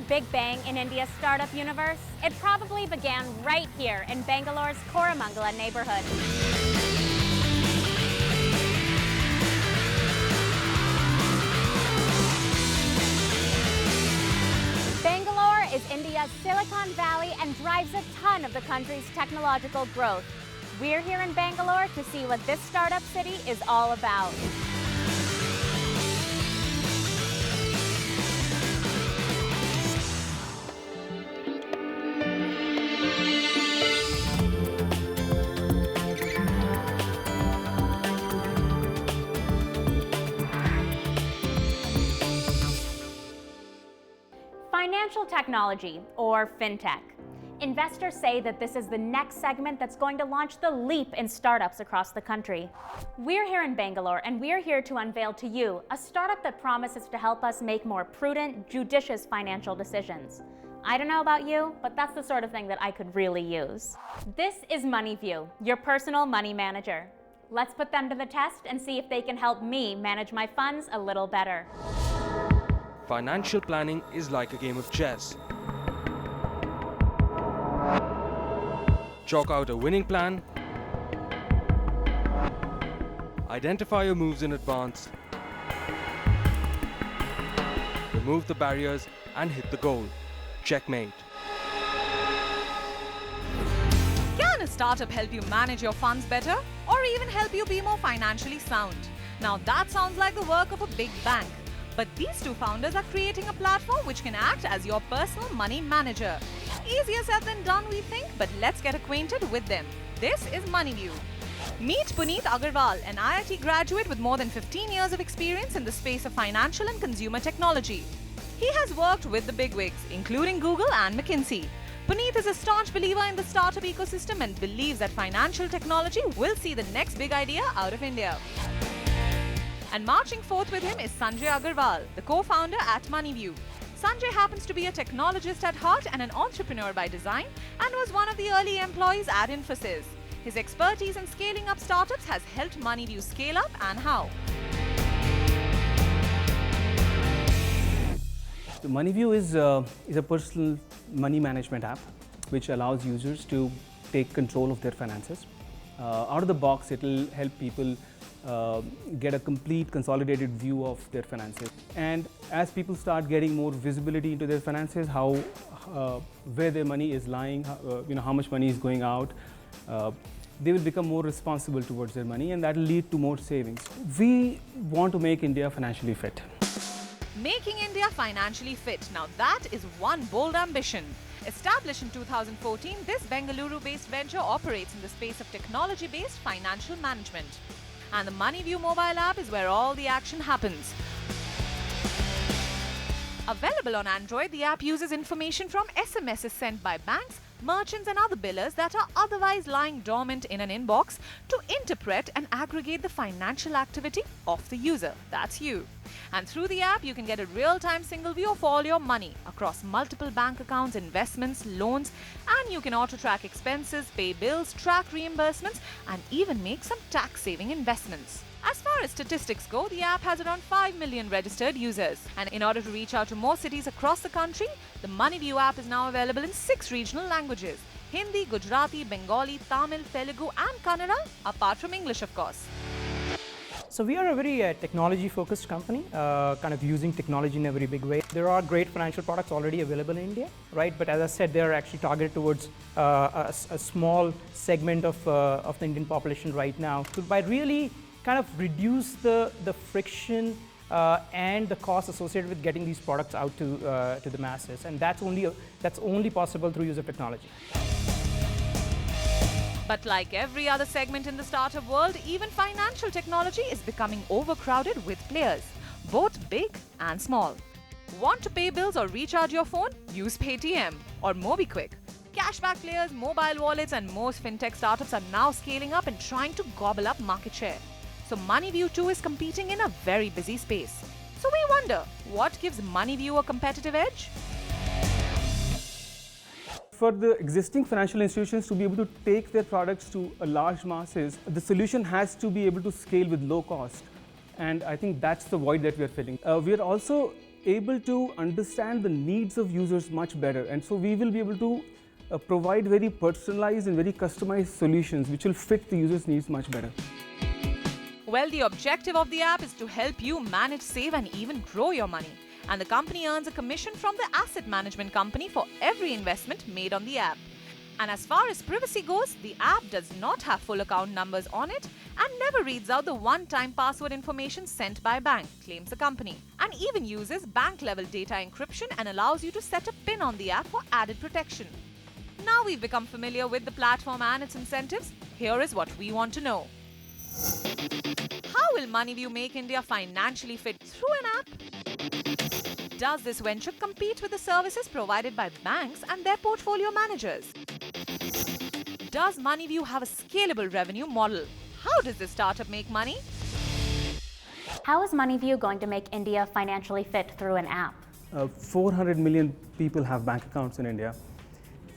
big bang in India's startup universe? It probably began right here in Bangalore's Koramangala neighborhood. Bangalore is India's Silicon Valley and drives a ton of the country's technological growth. We're here in Bangalore to see what this startup city is all about. Financial technology, or fintech. Investors say that this is the next segment that's going to launch the leap in startups across the country. We're here in Bangalore, and we're here to unveil to you a startup that promises to help us make more prudent, judicious financial decisions. I don't know about you, but that's the sort of thing that I could really use. This is MoneyView, your personal money manager. Let's put them to the test and see if they can help me manage my funds a little better. Financial planning is like a game of chess. Chalk out a winning plan, identify your moves in advance, remove the barriers and hit the goal. Checkmate. Can a startup help you manage your funds better or even help you be more financially sound? Now that sounds like the work of a big bank. But these two founders are creating a platform which can act as your personal money manager. Easier said than done, we think, but let's get acquainted with them. This is MoneyView. Meet Puneet Agarwal, an IIT graduate with more than 15 years of experience in the space of financial and consumer technology. He has worked with the bigwigs, including Google and McKinsey. Puneet is a staunch believer in the startup ecosystem and believes that financial technology will see the next big idea out of India. And marching forth with him is Sanjay Agarwal, the co-founder at MoneyView. Sanjay happens to be a technologist at heart and an entrepreneur by design, and was one of the early employees at Infosys. His expertise in scaling up startups has helped MoneyView scale up, and how. So MoneyView is a personal money management app which allows users to take control of their finances. Out of the box, it will help people get a complete consolidated view of their finances. And as people start getting more visibility into their finances, how where their money is lying, how much money is going out, they will become more responsible towards their money, and that will lead to more savings. We want to make India financially fit. Making India financially fit. Now that is one bold ambition. Established in 2014, this Bengaluru-based venture operates in the space of technology-based financial management. And the MoneyView mobile app is where all the action happens. Available on Android, the app uses information from SMSs sent by banks, merchants and other billers that are otherwise lying dormant in an inbox to interpret and aggregate the financial activity of the user. That's you. And through the app, you can get a real-time single view of all your money across multiple bank accounts, investments, loans, and you can auto-track expenses, pay bills, track reimbursements, and even make some tax-saving investments. As far as statistics go, the app has around 5 million registered users. And in order to reach out to more cities across the country, the MoneyView app is now available in 6 regional languages: Hindi, Gujarati, Bengali, Tamil, Telugu, and Kannada, apart from English, of course. So we are a very technology-focused company, kind of using technology in a very big way. There are great financial products already available in India, right? But as I said, they are actually targeted towards a small segment of the Indian population right now. So by really kind of reduce the friction and the cost associated with getting these products out to the masses, and that's only possible through use of technology. But like every other segment in the startup world, even financial technology is becoming overcrowded with players, both big and small. Want to pay bills or recharge your phone? Use Paytm or MobiKwik. Cashback players, mobile wallets, and most fintech startups are now scaling up and trying to gobble up market share. So MoneyView too is competing in a very busy space. So we wonder, what gives MoneyView a competitive edge? For the existing financial institutions to be able to take their products to a large masses, the solution has to be able to scale with low cost. And I think that's the void that we are filling. We are also able to understand the needs of users much better, and so we will be able to provide very personalized and very customized solutions which will fit the user's needs much better. Well, the objective of the app is to help you manage, save, and even grow your money. And the company earns a commission from the asset management company for every investment made on the app. And as far as privacy goes, the app does not have full account numbers on it and never reads out the one-time password information sent by bank, claims the company. And even uses bank-level data encryption and allows you to set a PIN on the app for added protection. Now we've become familiar with the platform and its incentives, here is what we want to know. How will MoneyView make India financially fit through an app? Does this venture compete with the services provided by banks and their portfolio managers? Does MoneyView have a scalable revenue model? How does this startup make money? How is MoneyView going to make India financially fit through an app? 400 million people have bank accounts in India.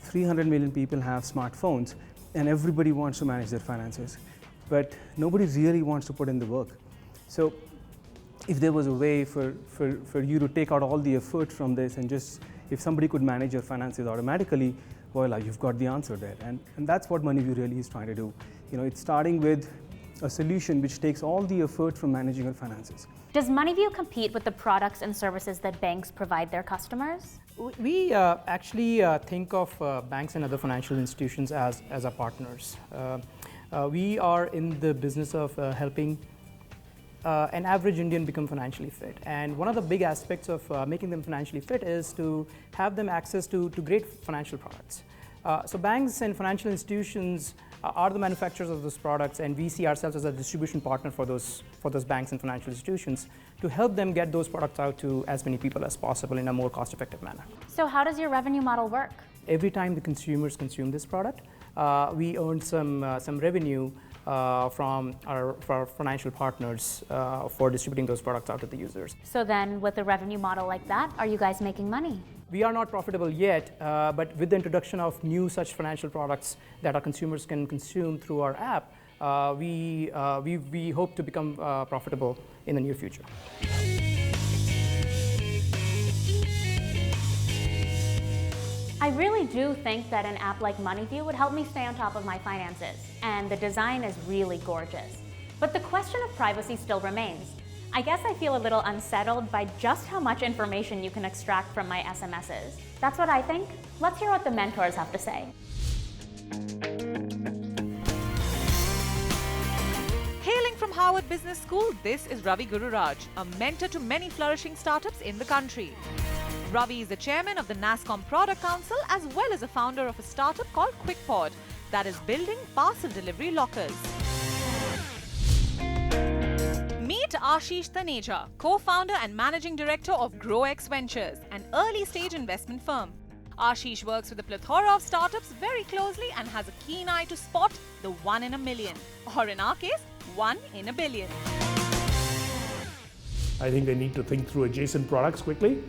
300 million people have smartphones, and everybody wants to manage their finances. But nobody really wants to put in the work. So if there was a way for you to take out all the effort from this and just, if somebody could manage your finances automatically, voila, you've got the answer there. And that's what MoneyView really is trying to do. You know, it's starting with a solution which takes all the effort from managing your finances. Does MoneyView compete with the products and services that banks provide their customers? We actually think of banks and other financial institutions as our partners. We are in the business of helping an average Indian become financially fit. And one of the big aspects of making them financially fit is to have them access to great financial products. So banks and financial institutions are the manufacturers of those products, and we see ourselves as a distribution partner for those banks and financial institutions to help them get those products out to as many people as possible in a more cost-effective manner. So how does your revenue model work? Every time the consumers consume this product, we earn some revenue from our financial partners for distributing those products out to the users. So then with a revenue model like that, are you guys making money? We are not profitable yet, but with the introduction of new such financial products that our consumers can consume through our app, we hope to become profitable in the near future. I really do think that an app like MoneyView would help me stay on top of my finances, and the design is really gorgeous. But the question of privacy still remains. I guess I feel a little unsettled by just how much information you can extract from my SMSs. That's what I think. Let's hear what the mentors have to say. Hailing from Harvard Business School, this is Ravi Gururaj, a mentor to many flourishing startups in the country. Ravi is the chairman of the NASSCOM Product Council as well as a founder of a startup called QuickPod that is building parcel delivery lockers. Meet Ashish Taneja, co-founder and managing director of GrowX Ventures, an early-stage investment firm. Ashish works with a plethora of startups very closely and has a keen eye to spot the 1 in a million, or in our case, 1 in a billion. I think they need to think through adjacent products quickly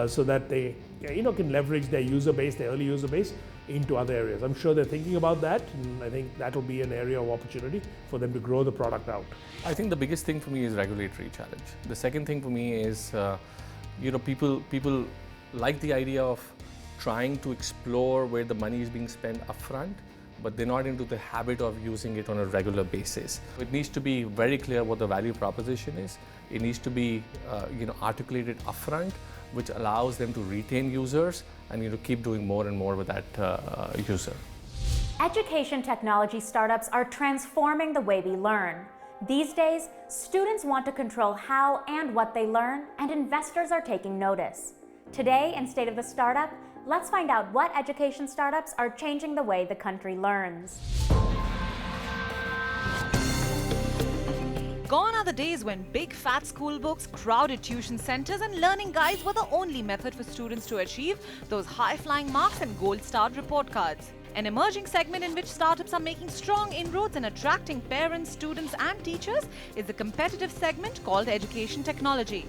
so that they can leverage their user base, their early user base, into other areas. I'm sure they're thinking about that, and I think that will be an area of opportunity for them to grow the product out. I think the biggest thing for me is regulatory challenge. The second thing for me is, people like the idea of trying to explore where the money is being spent upfront, but they're not into the habit of using it on a regular basis. It needs to be very clear what the value proposition is. It needs to be articulated upfront, which allows them to retain users and keep doing more and more with that user. Education technology startups are transforming the way we learn. These days, students want to control how and what they learn, and investors are taking notice. Today, in State of the Startup, let's find out what education startups are changing the way the country learns. Gone are the days when big fat school books, crowded tuition centers and learning guides were the only method for students to achieve those high-flying marks and gold-starred report cards. An emerging segment in which startups are making strong inroads and attracting parents, students and teachers is the competitive segment called education technology.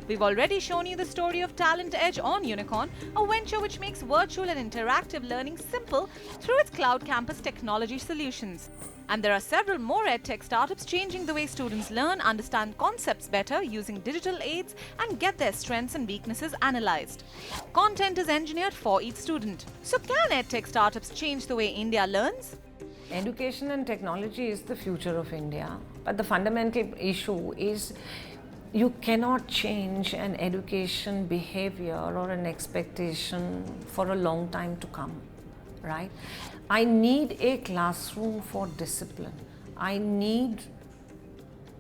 We've already shown you the story of Talent Edge on Unicorn, a venture which makes virtual and interactive learning simple through its cloud campus technology solutions. And there are several more edtech startups changing the way students learn, understand concepts better using digital aids, and get their strengths and weaknesses analyzed. Content is engineered for each student. So can edtech startups change the way India learns? Education and technology is the future of India, but the fundamental issue is you cannot change an education behavior or an expectation for a long time to come, right? I need a classroom for discipline. I need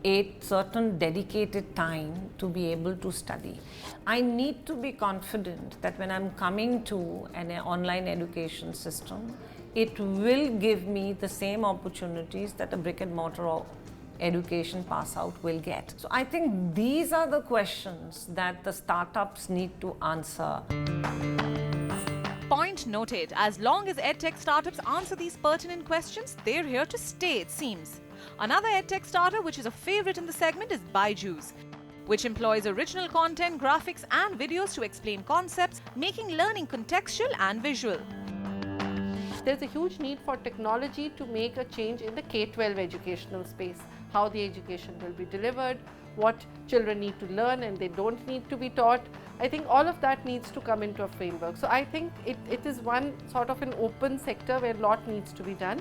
a certain dedicated time to be able to study. I need to be confident that when I'm coming to an online education system, it will give me the same opportunities that a brick and mortar education pass out will get. So I think these are the questions that the startups need to answer. Point noted, as long as edtech startups answer these pertinent questions, they're here to stay, it seems. Another edtech startup which is a favorite in the segment is Byju's, which employs original content, graphics and videos to explain concepts, making learning contextual and visual. There's a huge need for technology to make a change in the K-12 educational space, how the education will be delivered, what children need to learn and they don't need to be taught. I think all of that needs to come into a framework. So I think it is one sort of an open sector where a lot needs to be done.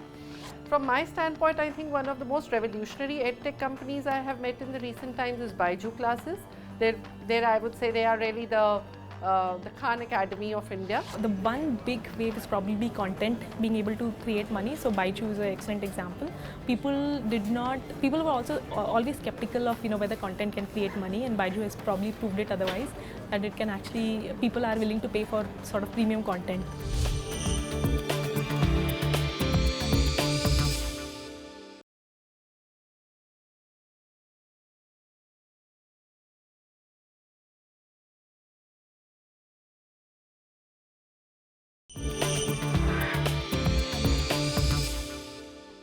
From my standpoint, I think one of the most revolutionary edtech companies I have met in the recent times is Byju classes. They're I would say they are really the Khan Academy of India. The one big wave is probably content, being able to create money. So Byju is an excellent example. People were also always skeptical of whether content can create money, and Byju has probably proved it otherwise, that it can actually, people are willing to pay for sort of premium content.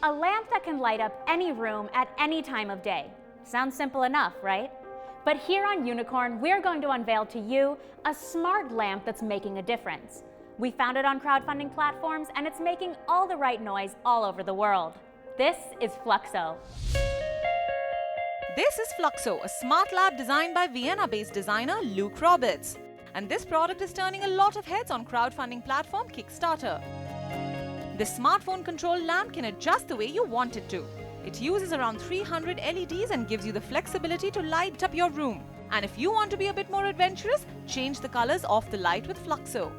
A lamp that can light up any room at any time of day. Sounds simple enough, right? But here on Unicorn, we're going to unveil to you a smart lamp that's making a difference. We found it on crowdfunding platforms, and it's making all the right noise all over the world. This is Fluxo. This is Fluxo, a smart lab designed by Vienna-based designer Luke Roberts. And this product is turning a lot of heads on crowdfunding platform Kickstarter. This smartphone-controlled lamp can adjust the way you want it to. It uses around 300 LEDs and gives you the flexibility to light up your room. And if you want to be a bit more adventurous, change the colors of the light with Fluxo.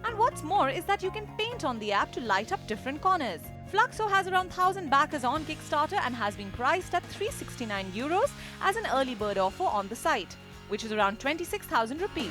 And what's more is that you can paint on the app to light up different corners. Fluxo has around 1,000 backers on Kickstarter and has been priced at €369 as an early bird offer on the site, which is around 26,000 rupees.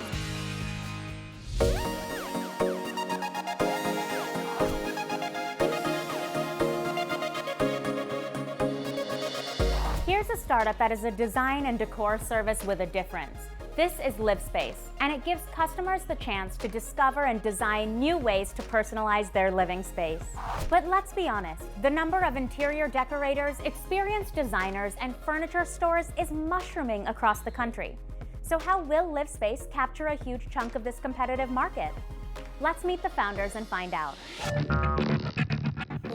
Here's a startup that is a design and decor service with a difference. This is LiveSpace, and it gives customers the chance to discover and design new ways to personalize their living space. But let's be honest, the number of interior decorators, experienced designers, and furniture stores is mushrooming across the country. So how will LiveSpace capture a huge chunk of this competitive market? Let's meet the founders and find out.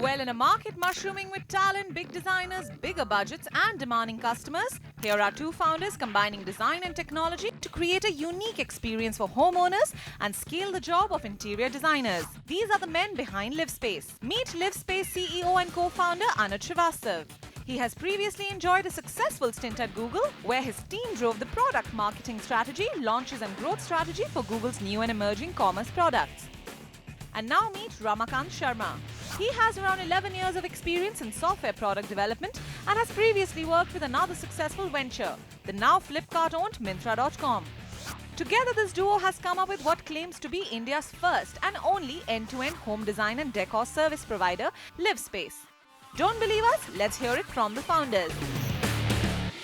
Well, in a market mushrooming with talent, big designers, bigger budgets and demanding customers, here are two founders combining design and technology to create a unique experience for homeowners and scale the job of interior designers. These are the men behind LiveSpace. Meet LiveSpace CEO and co-founder Anuj Srivastav. He has previously enjoyed a successful stint at Google, where his team drove the product marketing strategy, launches and growth strategy for Google's new and emerging commerce products. And now meet Ramakant Sharma. He has around 11 years of experience in software product development and has previously worked with another successful venture, the now Flipkart-owned Myntra.com. Together, this duo has come up with what claims to be India's first and only end-to-end home design and decor service provider, LiveSpace. Don't believe us? Let's hear it from the founders.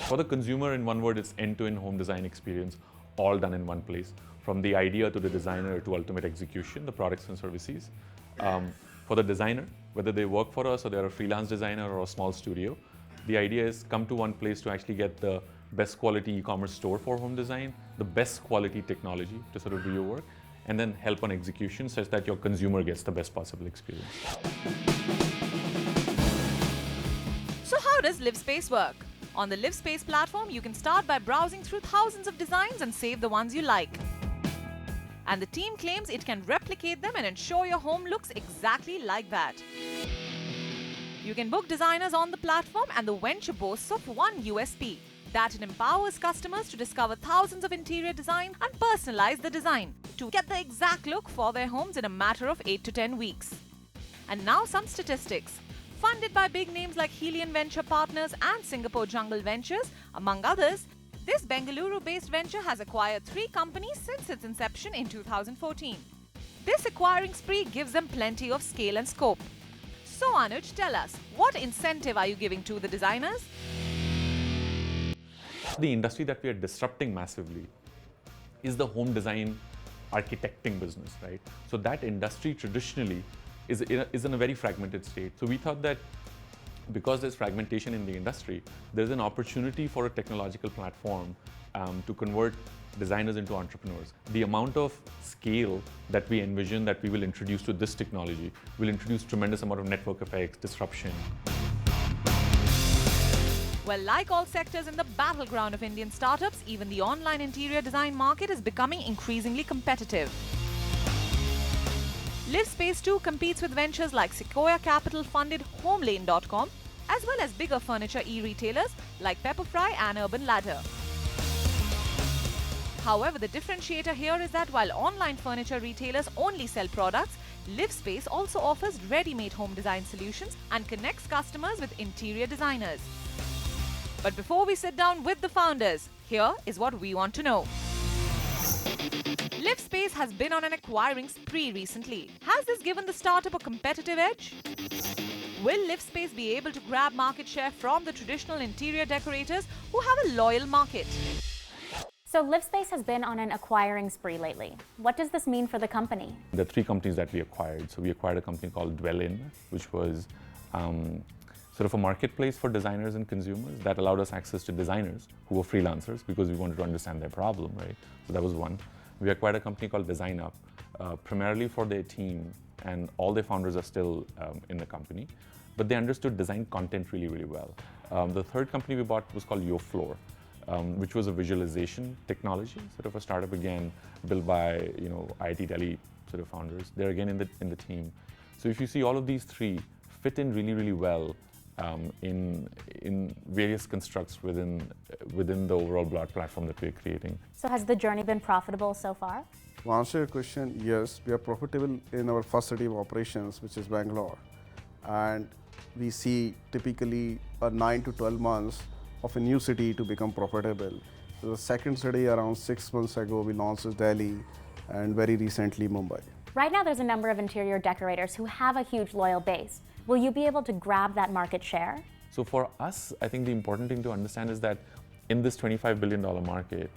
For the consumer, in one word, it's end-to-end home design experience, all done in one place. From the idea to the designer to ultimate execution, the products and services. For the designer, whether they work for us or they're a freelance designer or a small studio, the idea is come to one place to actually get the best quality e-commerce store for home design, the best quality technology to sort of do your work, and then help on execution such that your consumer gets the best possible experience. So how does LiveSpace work? On the LiveSpace platform, you can start by browsing through thousands of designs and save the ones you like. And the team claims it can replicate them and ensure your home looks exactly like that. You can book designers on the platform, and the venture boasts of one USP, that it empowers customers to discover thousands of interior designs and personalize the design to get the exact look for their homes in a matter of 8 to 10 weeks. And now some statistics. Funded by big names like Helion Venture Partners and Singapore Jungle Ventures, among others, this Bengaluru-based venture has acquired 3 companies since its inception in 2014. This acquiring spree gives them plenty of scale and scope. So Anuj, tell us, what incentive are you giving to the designers? The industry that we are disrupting massively is the home design architecting business, right? So that industry traditionally is in a very fragmented state. So we thought that because there's fragmentation in the industry, there's an opportunity for a technological platform to convert designers into entrepreneurs. The amount of scale that we envision that we will introduce to this technology will introduce tremendous amount of network effects, disruption. Well, like all sectors in the battleground of Indian startups, even the online interior design market is becoming increasingly competitive. LiveSpace too competes with ventures like Sequoia Capital-funded HomeLane.com, as well as bigger furniture e-retailers like Pepperfry and Urban Ladder. However, the differentiator here is that while online furniture retailers only sell products, LiveSpace also offers ready-made home design solutions and connects customers with interior designers. But before we sit down with the founders, here is what we want to know. LiveSpace has been on an acquiring spree recently. Has this given the startup a competitive edge? Will LiveSpace be able to grab market share from the traditional interior decorators who have a loyal market? So LiveSpace has been on an acquiring spree lately. What does this mean for the company? There are 3 companies that we acquired. So we acquired a company called Dwell-In, which was sort of a marketplace for designers and consumers that allowed us access to designers who were freelancers because we wanted to understand their problem, right? So that was one. We acquired a company called DesignUp, primarily for their team, and all their founders are still in the company, but they understood design content really, really well. The third company we bought was called YoFloor, which was a visualization technology, sort of a startup again, built by IIT Delhi sort of founders. They're again in the team. So if you see all of these 3 fit in really, really well in various constructs within the overall broad platform that we're creating. So has the journey been profitable so far? To answer your question, yes, we are profitable in our first city of operations, which is Bangalore. And we see typically a 9 to 12 months of a new city to become profitable. So the second city around 6 months ago, we launched is Delhi, and very recently Mumbai. Right now there's a number of interior decorators who have a huge loyal base. Will you be able to grab that market share? So for us, I think the important thing to understand is that in this $25 billion market,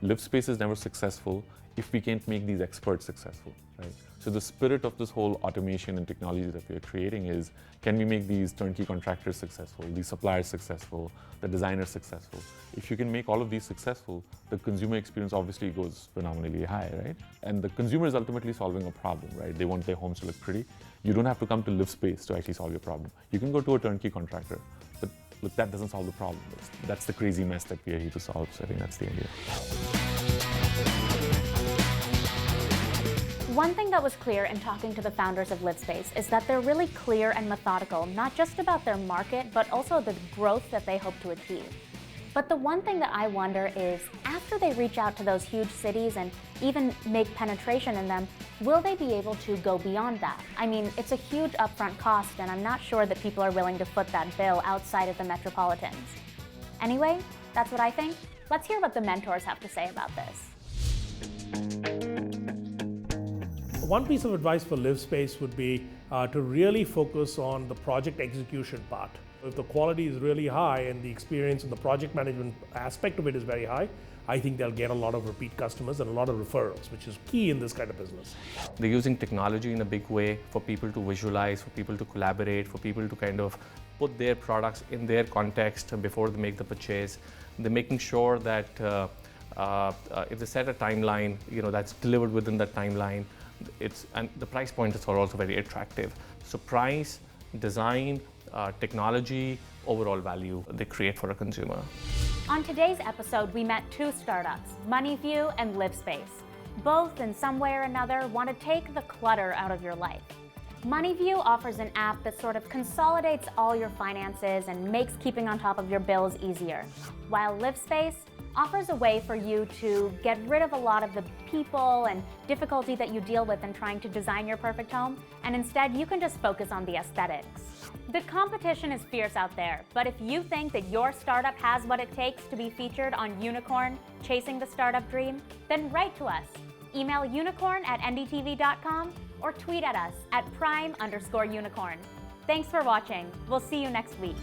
LiveSpace is never successful if we can't make these experts successful, right? So the spirit of this whole automation and technology that we're creating is, can we make these turnkey contractors successful, these suppliers successful, the designers successful? If you can make all of these successful, the consumer experience obviously goes phenomenally high, right? And the consumer is ultimately solving a problem, right? They want their homes to look pretty. You don't have to come to LiveSpace to actually solve your problem. You can go to a turnkey contractor, but look, that doesn't solve the problem. That's the crazy mess that we are here to solve, so I think that's the idea. One thing that was clear in talking to the founders of LiveSpace is that they're really clear and methodical, not just about their market, but also the growth that they hope to achieve. But the one thing that I wonder is, after they reach out to those huge cities and even make penetration in them, will they be able to go beyond that? I mean, it's a huge upfront cost, and I'm not sure that people are willing to foot that bill outside of the metropolitans. Anyway, that's what I think. Let's hear what the mentors have to say about this. One piece of advice for LiveSpace would be to really focus on the project execution part. If the quality is really high and the experience and the project management aspect of it is very high, I think they'll get a lot of repeat customers and a lot of referrals, which is key in this kind of business. They're using technology in a big way for people to visualize, for people to collaborate, for people to kind of put their products in their context before they make the purchase. They're making sure that if they set a timeline, that's delivered within that timeline. And the price points are also very attractive. So price, design, technology, overall value they create for a consumer. On today's episode, we met two startups, MoneyView and LiveSpace. Both, in some way or another, want to take the clutter out of your life. MoneyView offers an app that sort of consolidates all your finances and makes keeping on top of your bills easier, while LiveSpace offers a way for you to get rid of a lot of the people and difficulty that you deal with in trying to design your perfect home, and instead you can just focus on the aesthetics. The competition is fierce out there, but if you think that your startup has what it takes to be featured on Unicorn, Chasing the Startup Dream, then write to us. Email unicorn@ndtv.com or tweet at us at prime_unicorn. Thanks for watching. We'll see you next week.